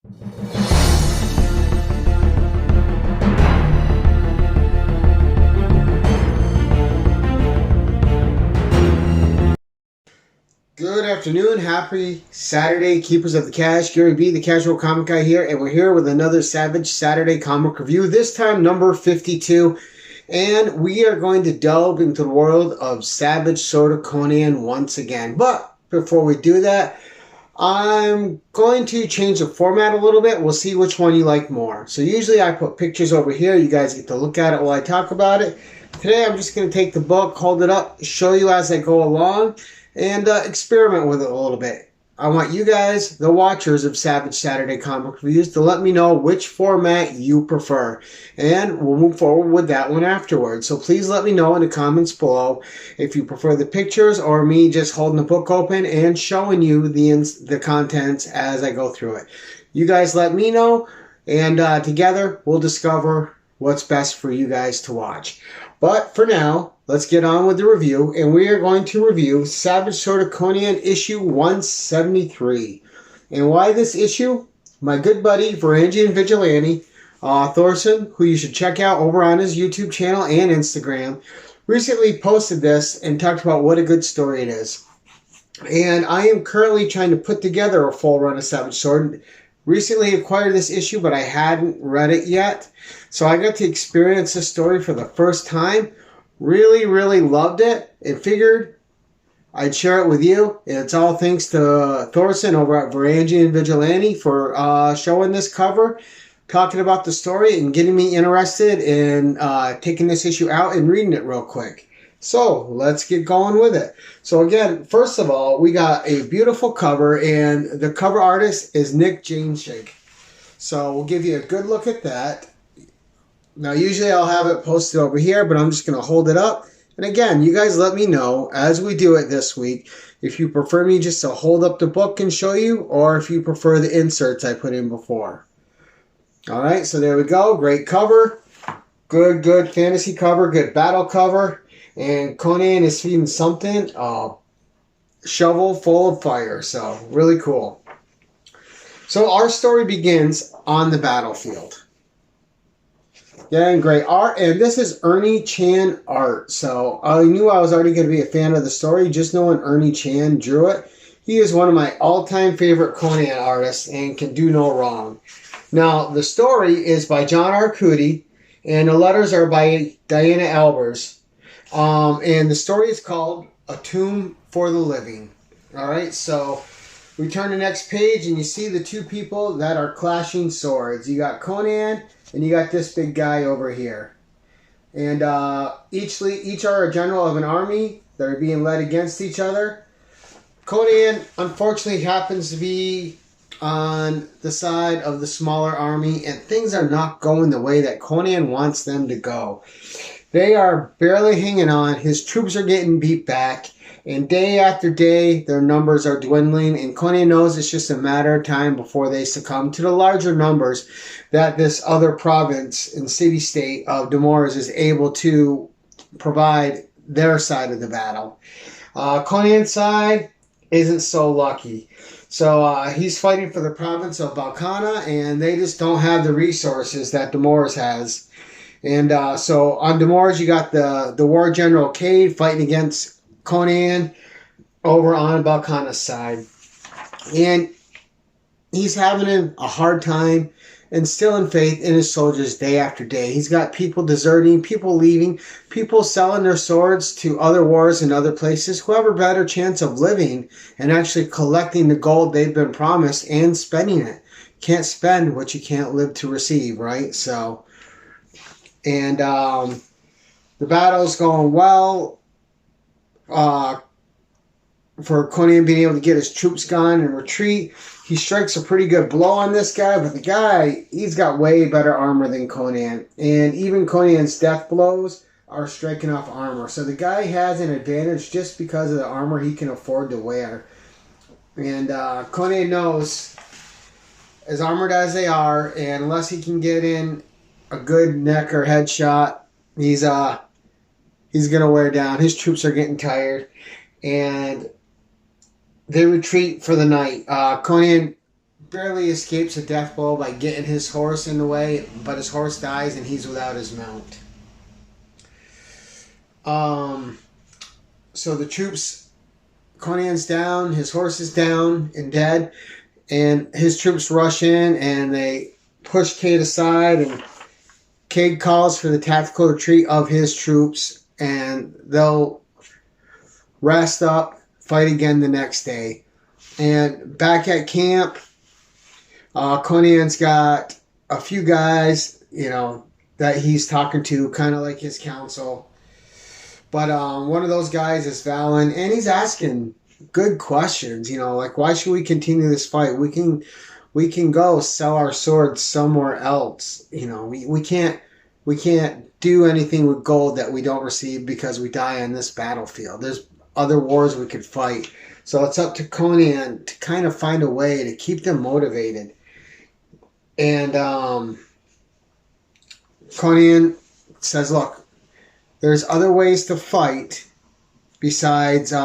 Good afternoon, happy Saturday, keepers of the cash. Gary B, the casual comic guy here, and we're here with another Savage Saturday comic review, this time number 52. And we are going to delve into the world of Savage Sword of Conan once again. But before we do that, I'm going to change the format a little bit. We'll see which one you like more. So usually I put pictures over here. You guys get to look at it while I talk about it. Today I'm just going to take the book, hold it up, show you as I go along, and experiment with it a little bit. I want you guys, the watchers of Savage Saturday Comic Reviews, to let me know which format you prefer. And we'll move forward with that one afterwards. So please let me know in the comments below if you prefer the pictures or me just holding the book open and showing you the contents as I go through it. You guys let me know, and together we'll discover what's best for you guys to watch. But for now, let's get on with the review, and we are going to review Savage Sword of Conan issue 173. And why this issue? My good buddy, Varangian Vigilante, Thorson, who you should check out over on his YouTube channel and Instagram, recently posted this and talked about what a good story it is. And I am currently trying to put together a full run of Savage Sword. Recently acquired this issue, but I hadn't read it yet. So I got to experience this story for the first time. Really, really loved it and figured I'd share it with you. And it's all thanks to Thorson over at Varangian Vigilante for showing this cover, talking about the story, and getting me interested in taking this issue out and reading it real quick. So let's get going with it. So again, first of all, we got a beautiful cover, and the cover artist is Nick Jaenschig. So we'll give you a good look at that. Now, usually I'll have it posted over here, but I'm just going to hold it up. And again, you guys let me know as we do it this week if you prefer me just to hold up the book and show you, or if you prefer the inserts I put in before. All right, so there we go. Great cover. Good fantasy cover. Good battle cover. And Conan is feeding something, a shovel full of fire. So, really cool. So, our story begins on the battlefield. Yeah, and great art. And this is Ernie Chan art. So, I knew I was already going to be a fan of the story, just knowing Ernie Chan drew it. He is one of my all-time favorite Conan artists and can do no wrong. Now, the story is by John Arcudi, and the letters are by Diana Albers. And the story is called A Tomb for the Living. Alright, so we turn the next page and you see the two people that are clashing swords. You got Conan and you got this big guy over here. And each are a general of an army that are being led against each other. Conan, unfortunately, happens to be on the side of the smaller army, and things are not going the way that Conan wants them to go. They are barely hanging on. His troops are getting beat back. And day after day, their numbers are dwindling. And Conan knows it's just a matter of time before they succumb to the larger numbers that this other province and city-state of Demorge is able to provide their side of the battle. Conan's side isn't so lucky. So he's fighting for the province of Balkana, and they just don't have the resources that Demorge has. And so on Demorge, you got the war general Cade fighting against Conan over on Balkana's side. And he's having a hard time instilling faith in his soldiers day after day. He's got people deserting, people leaving, people selling their swords to other wars in other places who have a better chance of living and actually collecting the gold they've been promised and spending it. Can't spend what you can't live to receive, right? So... And the battle's going well for Conan being able to get his troops gone and retreat. He strikes a pretty good blow on this guy, but the guy, he's got way better armor than Conan. And even Conan's death blows are striking off armor. So the guy has an advantage just because of the armor he can afford to wear. And Conan knows, as armored as they are, and unless he can get in a good neck or head shot, he's gonna wear down. His troops are getting tired, and they retreat for the night. Conan barely escapes a death blow by getting his horse in the way, but his horse dies and he's without his mount. So the troops, Conan's down, his horse is down and dead, and his troops rush in and they push Cade aside, and Cade calls for the tactical retreat of his troops, and they'll rest up, fight again the next day. And back at camp, Conan's got a few guys, that he's talking to, kind of like his council. But one of those guys is Valen, and he's asking good questions. Like, why should we continue this fight? We can go sell our swords somewhere else. We can't do anything with gold that we don't receive because we die on this battlefield. There's other wars we could fight. So it's up to Conan to kind of find a way to keep them motivated. And Conan says, look, there's other ways to fight besides, we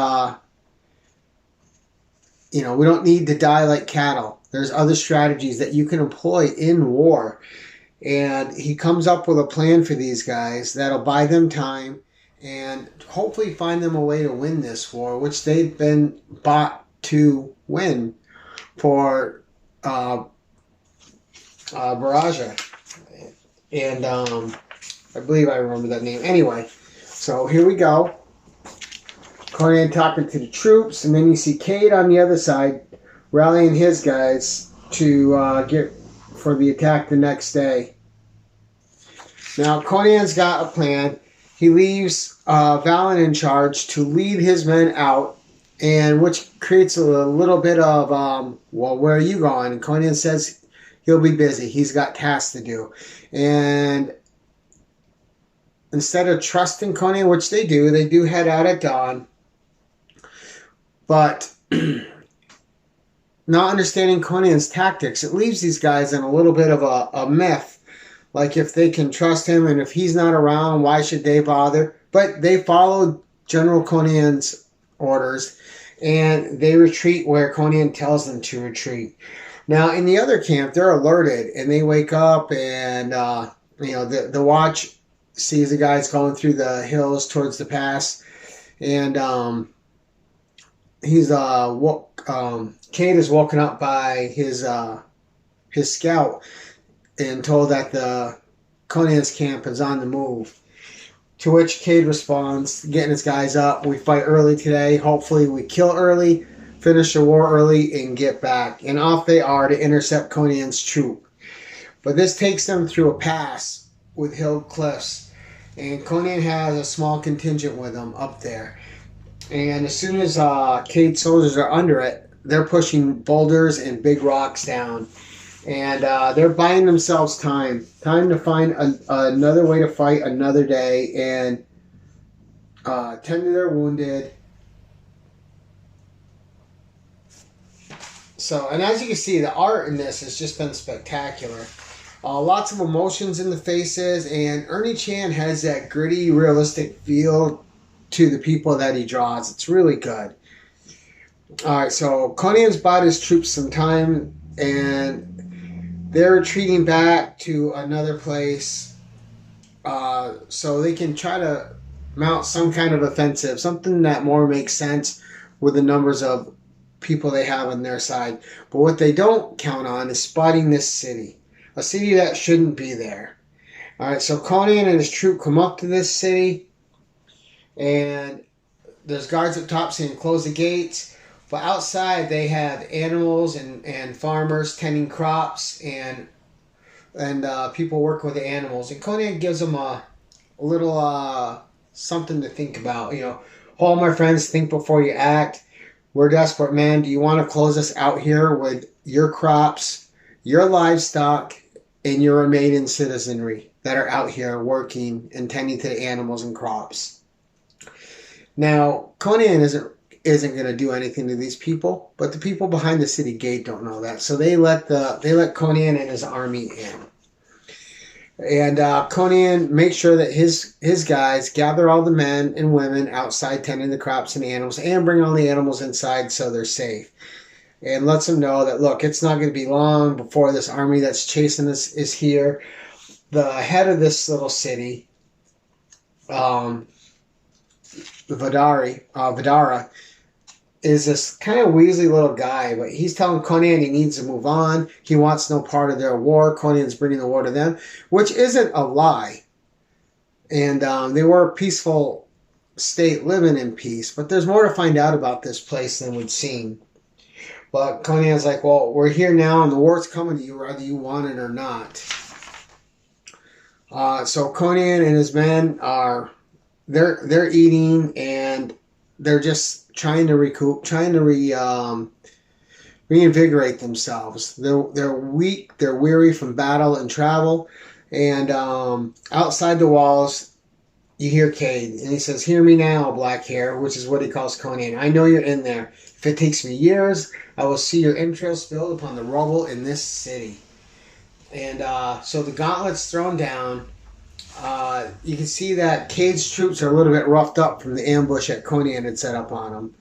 don't need to die like cattle. There's other strategies that you can employ in war. And he comes up with a plan for these guys that'll buy them time and hopefully find them a way to win this war, which they've been bought to win for Baraja. And I believe I remember that name. Anyway, so here we go. Conan talking to the troops, and then you see Cade on the other side rallying his guys to get for the attack the next day. Now, Conan's got a plan. He leaves Valen in charge to lead his men out, and which creates a little bit of, well, where are you going? And Conan says he'll be busy. He's got tasks to do. And instead of trusting Conan, which they do head out at dawn. But not understanding Conan's tactics, it leaves these guys in a little bit of a myth. Like, if they can trust him, and if he's not around, why should they bother? But they followed General Conan's orders, and they retreat where Conan tells them to retreat. Now, in the other camp, they're alerted, and they wake up, and the watch sees the guys going through the hills towards the pass, and Cade is woken up by his scout and told that the Conan's camp is on the move. To which Cade responds, getting his guys up, we fight early today. Hopefully we kill early, finish the war early, and get back. And off they are to intercept Conan's troop. But this takes them through a pass with hill cliffs. And Conan has a small contingent with him up there. And as soon as Cade's soldiers are under it, they're pushing boulders and big rocks down. And they're buying themselves time to find another way to fight another day and tend to their wounded. So, and as you can see, the art in this has just been spectacular. Lots of emotions in the faces, and Ernie Chan has that gritty, realistic feel to the people that he draws. It's really good. Alright, so Conan's bought his troops some time, and they're retreating back to another place so they can try to mount some kind of offensive, something that more makes sense with the numbers of people they have on their side. But what they don't count on is spotting this city, a city that shouldn't be there. Alright, so Conan and his troop come up to this city, and there's guards up top saying close the gates. But outside they have animals and farmers tending crops and people working with the animals. And Conan gives them a little something to think about. All my friends, think before you act. We're desperate, man. Do you want to close us out here with your crops, your livestock, and your maiden citizenry that are out here working and tending to the animals and crops? Now, Conan isn't going to do anything to these people, but the people behind the city gate don't know that. So they let Conan and his army in. And Conan makes sure that his guys gather all the men and women outside tending the crops and animals, and bring all the animals inside so they're safe. and lets them know that, look, it's not going to be long before this army that's chasing us is here. The head of this little city, Vidara, is this kind of wheezy little guy, but he's telling Conan he needs to move on. He wants no part of their war. Conan's bringing the war to them, which isn't a lie. And they were a peaceful state living in peace, but there's more to find out about this place than we'd seen. But Conan's like, well, we're here now and the war's coming to you whether you want it or not. So Conan and his men they're eating and they're just trying to reinvigorate themselves. They're weak, they're weary from battle and travel, and outside the walls, you hear Cade, and he says, "Hear me now, Black Hair," which is what he calls Conan. "I know you're in there. If it takes me years, I will see your entrails spilled upon the rubble in this city." And so the gauntlet's thrown down. You can see that Cade's troops are a little bit roughed up from the ambush that Conan had set up on them.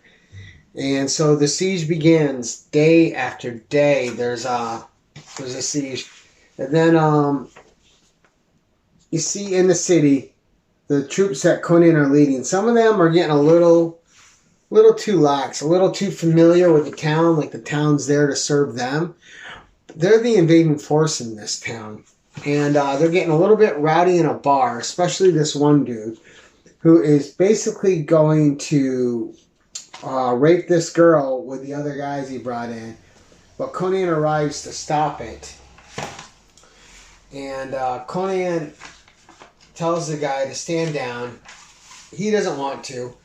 And so the siege begins day after day. There's a siege. And then you see in the city, the troops that Conan are leading, some of them are getting a little too lax, a little too familiar with the town, like the town's there to serve them. They're the invading force in this town. And they're getting a little bit rowdy in a bar, especially this one dude who is basically going to rape this girl with the other guys he brought in. But Conan arrives to stop it. And Conan tells the guy to stand down. He doesn't want to.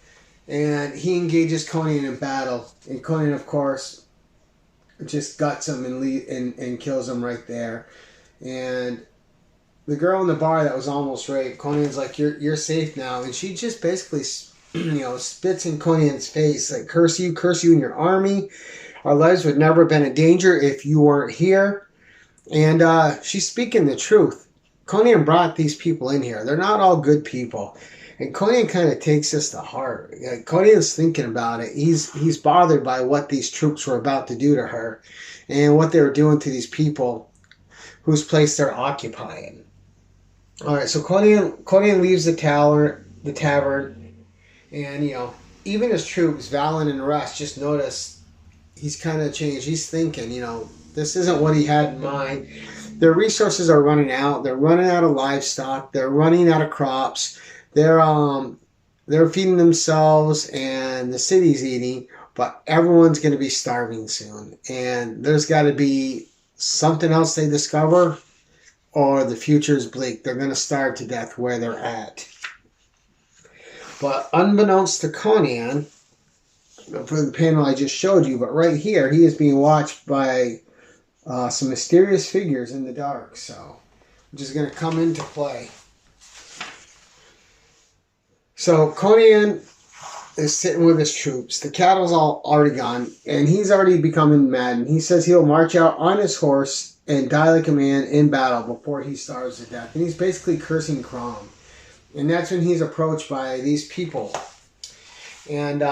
And he engages Conan in battle. And Conan, of course, just guts him and kills him right there. And the girl in the bar that was almost raped, Conan's like, you're safe now. And she just basically, spits in Conan's face, like, curse you and your army. Our lives would never have been in danger if you weren't here. And she's speaking the truth. Conan brought these people in here. They're not all good people. And Conan kind of takes this to heart. Conan's thinking about it. He's bothered by what these troops were about to do to her and what they were doing to these people whose place they're occupying. All right, so Conan leaves the tavern, and even his troops, Valen and the rest, just notice he's kind of changed. He's thinking, this isn't what he had in mind. Their resources are running out. They're running out of livestock. They're running out of crops. They're feeding themselves, and the city's eating, but everyone's going to be starving soon, and there's got to be something else they discover, or the future's bleak. They're going to starve to death where they're at. But unbeknownst to Conan, for the panel I just showed you, but right here, he is being watched by some mysterious figures in the dark, which is going to come into play. So Conan is sitting with his troops. The cattle's all already gone, and he's already becoming mad. And he says he'll march out on his horse and die like a man in battle before he starves to death. And he's basically cursing Crom. And that's when he's approached by these people. And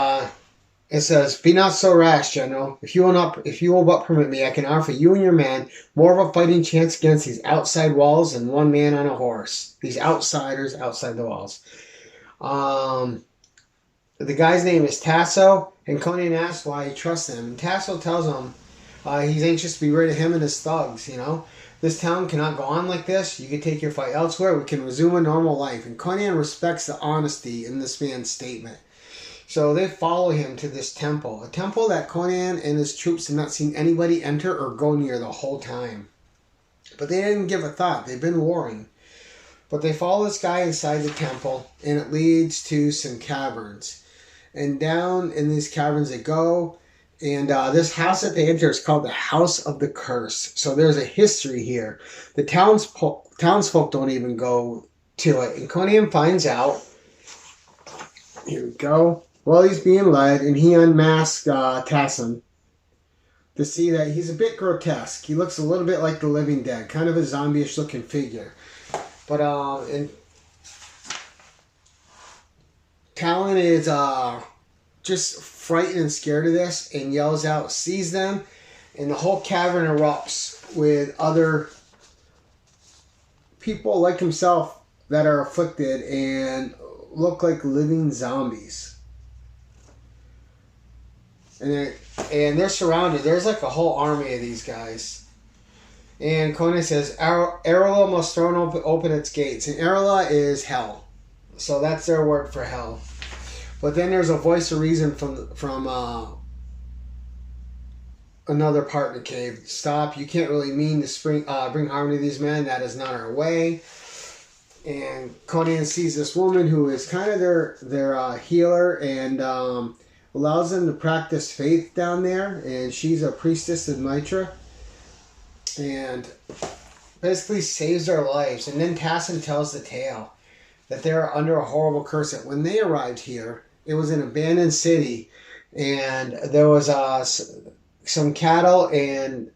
it says, "Be not so rash, General. If you will but permit me, I can offer you and your man more of a fighting chance against these outside walls than one man on a horse." These outsiders outside the walls. The guy's name is Tasso, and Conan asks why he trusts him. And Tasso tells him he's anxious to be rid of him and his thugs, This town cannot go on like this. You can take your fight elsewhere. We can resume a normal life. And Conan respects the honesty in this man's statement. So they follow him to this temple. A temple that Conan and his troops have not seen anybody enter or go near the whole time. But they didn't give a thought. They've been warring. But they follow this guy inside the temple, and it leads to some caverns. And down in these caverns they go. And this house that they enter is called the House of the Curse. So there's a history here. The townsfolk don't even go to it. And Conan finds out. Here we go. While he's being led, and he unmasks Tassim to see that he's a bit grotesque. He looks a little bit like the Living Dead, kind of a zombie-ish looking figure. But and Talon is just frightened and scared of this, and yells out, sees them, And the whole cavern erupts with other people like himself that are afflicted and look like living zombies. And they're surrounded. There's like a whole army of these guys. And Conan says, Arla must throw open its gates. And Arla is hell. So that's their word for hell. But then there's a voice of reason from another part in the cave. Stop. You can't really mean to bring harm to these men. That is not our way. And Conan sees this woman who is kind of their healer and allows them to practice faith down there. And she's a priestess of Mitra. And basically saves their lives. And then Tassin tells the tale that they're under a horrible curse. That when they arrived here, it was an abandoned city. And there was some cattle and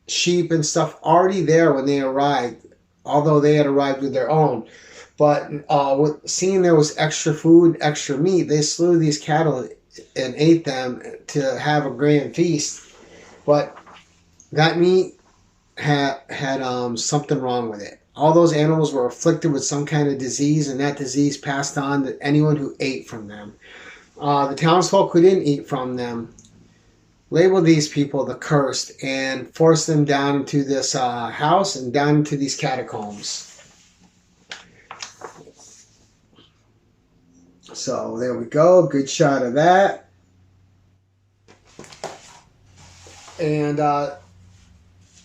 sheep and stuff already there when they arrived, although they had arrived with their own. But seeing there was extra food, extra meat, they slew these cattle and ate them to have a grand feast. But that meat had something wrong with it. All those animals were afflicted with some kind of disease, and that disease passed on to anyone who ate from them. The townsfolk who didn't eat from them labeled these people the cursed and forced them down into this house and down into these catacombs. So there we go. Good shot of that. And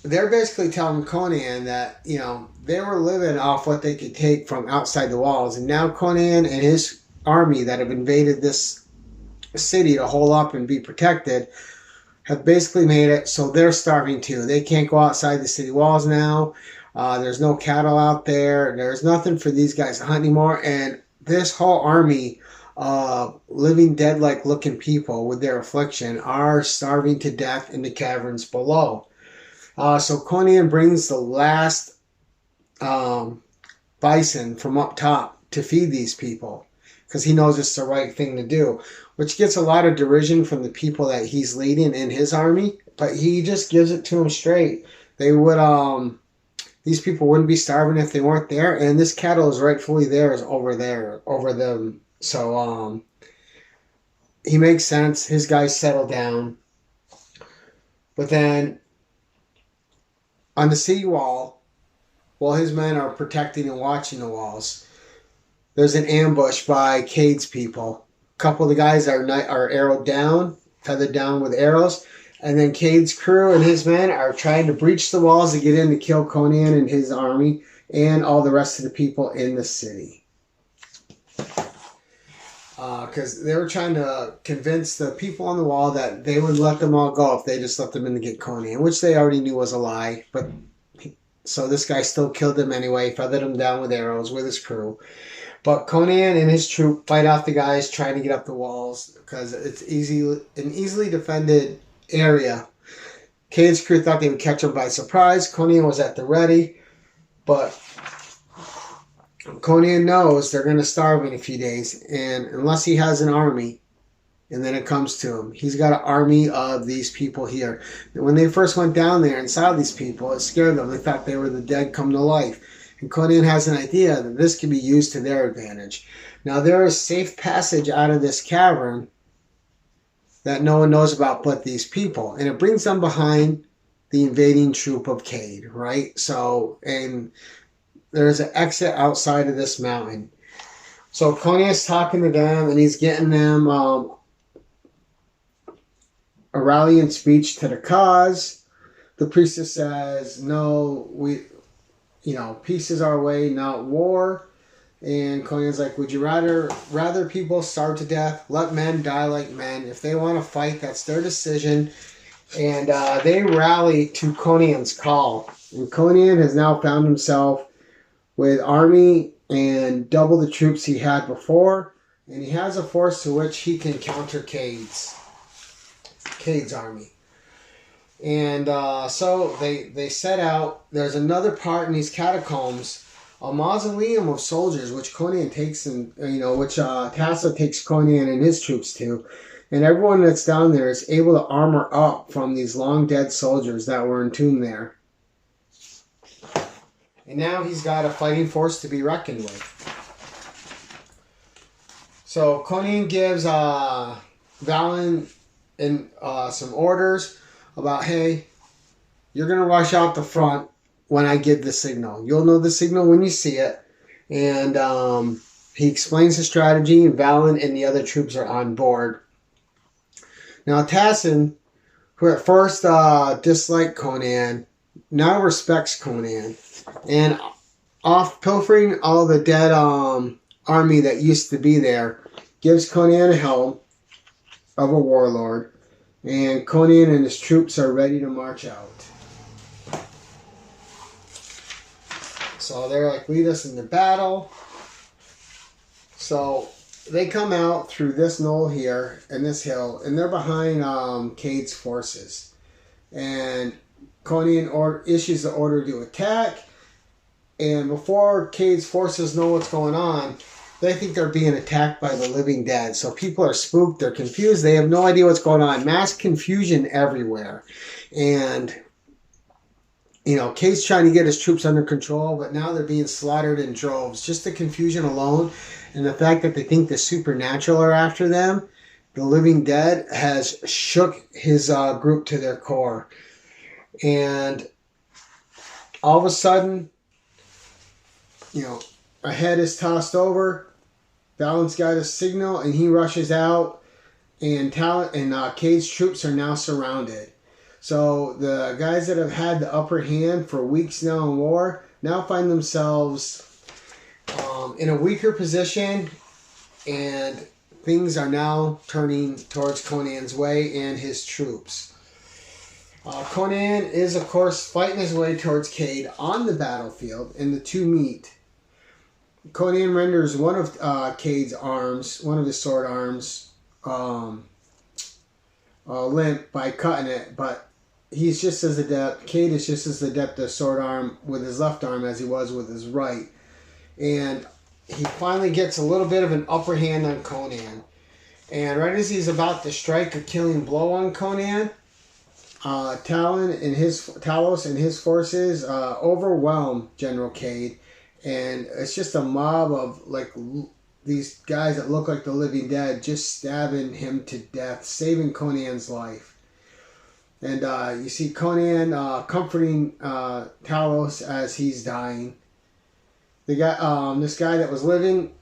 they're basically telling Conan that, you know, they were living off what they could take from outside the walls. And now Conan and his army that have invaded this city to hold up and be protected have basically made it so they're starving too. They can't go outside the city walls now. There's no cattle out there. There's nothing for these guys to hunt anymore. And this whole army of living dead-like looking people with their affliction are starving to death in the caverns below. So Conan brings the last bison from up top to feed these people because he knows it's the right thing to do, which gets a lot of derision from the people that he's leading in his army, but he just gives it to them straight. They would, these people wouldn't be starving if they weren't there, and this cattle is rightfully theirs over them. So, he makes sense. His guys settle down. But then, on the city wall, while his men are protecting and watching the walls, there's an ambush by Cade's people. A couple of the guys are arrowed down, feathered down with arrows, and then Cade's crew and his men are trying to breach the walls to get in to kill Conan and his army and all the rest of the people in the city. Because they were trying to convince the people on the wall that they would let them all go if they just let them in to get Conan, which they already knew was a lie. But so this guy still killed them anyway, feathered them down with arrows with his crew. But Conan and his troop fight off the guys trying to get up the walls because it's an easily defended area. Cade's crew thought they would catch him by surprise. Conan was at the ready, but Conan knows they're going to starve in a few days, and unless he has an army, and then it comes to him, he's got an army of these people here. And when they first went down there and saw these people, it scared them. They thought they were the dead come to life. And Conan has an idea that this can be used to their advantage. Now, there is safe passage out of this cavern that no one knows about but these people. And it brings them behind the invading troop of Cade, right? So, and there's an exit outside of this mountain. So Conan is talking to them, and he's getting them a rallying speech to the cause. The priestess says, no, peace is our way, not war. And Conan's like, would you rather people starve to death? Let men die like men. If they want to fight, that's their decision. And they rally to Conan's call. And Conan has now found himself with army and double the troops he had before. And he has a force to which he can counter Cade's army. And so they set out. There's another part in these catacombs, a mausoleum of soldiers, which Conan takes, which Tasso takes Conan and his troops to. And everyone that's down there is able to armor up from these long dead soldiers that were entombed there. And now he's got a fighting force to be reckoned with. So Conan gives Valen some orders about, hey, you're going to rush out the front when I give the signal. You'll know the signal when you see it. And he explains the strategy, and Valen and the other troops are on board. Now Tassin, who at first disliked Conan, now respects Conan. And off pilfering all the dead army that used to be there, gives Conan a helm of a warlord. And Conan and his troops are ready to march out. So they're like, lead us into battle. So they come out through this knoll here and this hill, and they're behind Cade's forces. And Conan issues the order to attack. And before Cade's forces know what's going on, they think they're being attacked by the living dead. So people are spooked, they're confused, they have no idea what's going on. Mass confusion everywhere. And, you know, Cade's trying to get his troops under control, but now they're being slaughtered in droves. Just the confusion alone and the fact that they think the supernatural are after them, the living dead, has shook his group to their core. And all of a sudden, you know, a head is tossed over. Valen's got a signal, and he rushes out. And Cade's troops are now surrounded. So the guys that have had the upper hand for weeks now in war now find themselves in a weaker position, and things are now turning towards Conan's way and his troops. Conan is, of course, fighting his way towards Cade on the battlefield, and the two meet. Conan renders one of Cade's arms, one of his sword arms, limp by cutting it, but he's just as adept. Cade is just as adept at sword arm with his left arm as he was with his right. And he finally gets a little bit of an upper hand on Conan. And right as he's about to strike a killing blow on Conan, Talos and his forces overwhelm General Cade. And it's just a mob of like these guys that look like the living dead just stabbing him to death, saving Conan's life. And you see Conan comforting Talos as he's dying. This guy that was living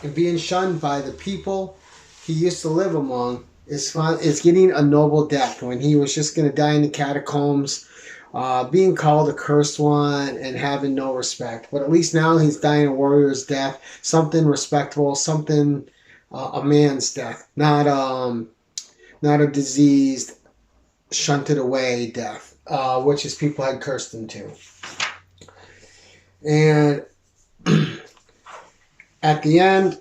and being shunned by the people he used to live among is getting a noble death when he was just going to die in the catacombs, being called a cursed one and having no respect. But at least now he's dying a warrior's death, something respectable, something a man's death, not a diseased, shunted away death, which his people had cursed him to. And at the end,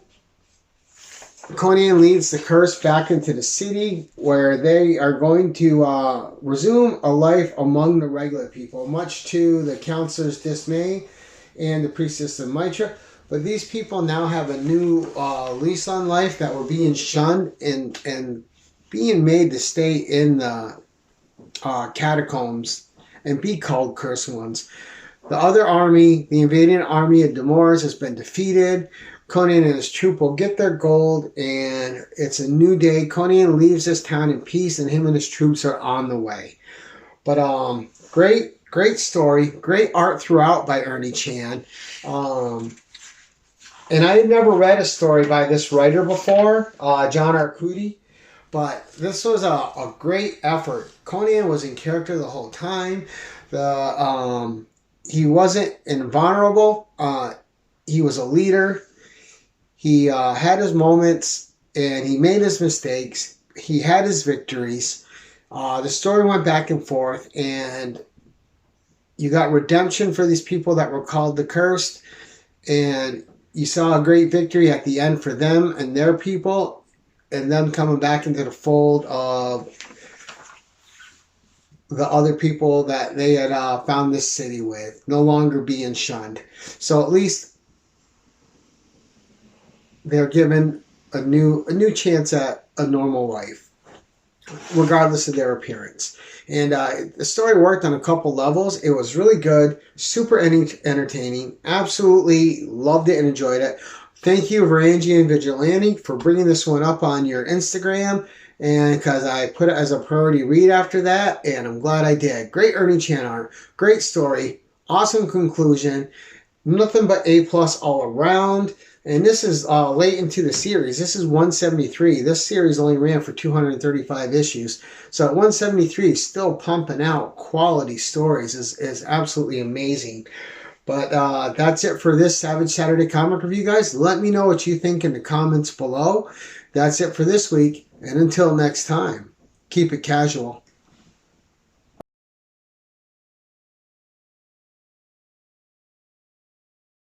Conan leads the curse back into the city, where they are going to resume a life among the regular people, much to the counselor's dismay and the priestess of Mitra. But these people now have a new lease on life that were being shunned and being made to stay in the catacombs and be called cursed ones. The other army, the invading army of Demores, has been defeated. Conan and his troop will get their gold, and it's a new day. Conan leaves this town in peace, and him and his troops are on the way. But great story, great art throughout by Ernie Chan. And I had never read a story by this writer before, John Arcudi, but this was a great effort. Conan was in character the whole time. He wasn't invulnerable. He was a leader. He had his moments, and he made his mistakes. He had his victories. The story went back and forth, and you got redemption for these people that were called the Cursed, and you saw a great victory at the end for them and their people, and them coming back into the fold of the other people that they had found this city with, no longer being shunned. So at least they're given a new chance at a normal life. regardless of their appearance. And the story worked on a couple levels. It was really good, super entertaining. Absolutely loved it and enjoyed it. Thank you, Varangian and Vigilante, for bringing this one up on your Instagram. And because I put it as a priority read after that, and I'm glad I did. Great Ernie Chan art, great story, awesome conclusion, nothing but A+ all around. And this is late into the series. This is 173. This series only ran for 235 issues. So at 173, still pumping out quality stories is absolutely amazing. But that's it for this Savage Saturday comic review, guys. Let me know what you think in the comments below. That's it for this week. And until next time, keep it casual.